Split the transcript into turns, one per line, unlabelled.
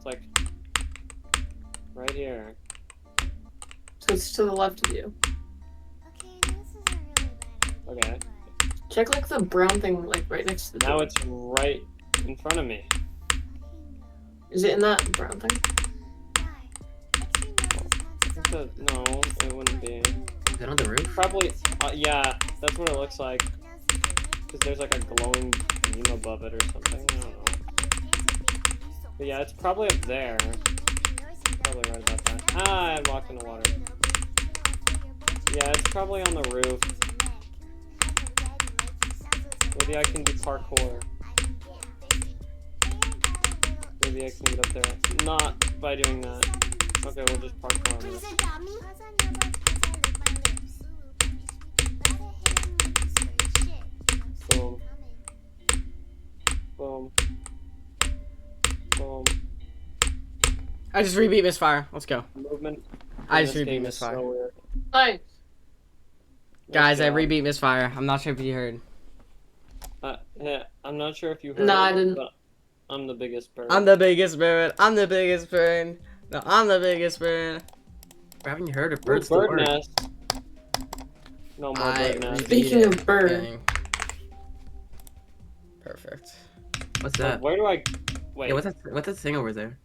like right here.
So it's to the left of you.
Okay.
Check like the brown thing like right next to the
Now
door.
it's right in front of me.
Is it in that brown thing?
No, it wouldn't be.
Is it on the roof?
Probably, yeah, that's what it looks like. Because there's like a glowing beam above it or something, I don't know. But yeah, it's probably up there. Probably right about that. Ah, I walked in the water. Yeah, it's probably on the roof. Maybe I can do parkour. Maybe I can get up there. Not by doing that. Okay, we'll just parkour on this. Boom. Boom. Boom.
I just rebeat misfire. Let's go.
Movement.
I
in
just
this
rebeat
game is
misfire.
so weird.
Nice.
Guys, I
Let's go.
rebeat misfire. I'm not sure if you heard.
Yeah, I'm not sure if you heard.
No,
it,
I didn't.
But I'm the biggest bird.
I'm the biggest bird. I'm the biggest bird. No, I'm the biggest bird.
Haven't you heard of
Ooh,
birds?
bird nest. No more bird nest.
Speaking of bird.
Dang. Perfect.
What's that?
Where do I? Wait.
Yeah, what's that thing over there?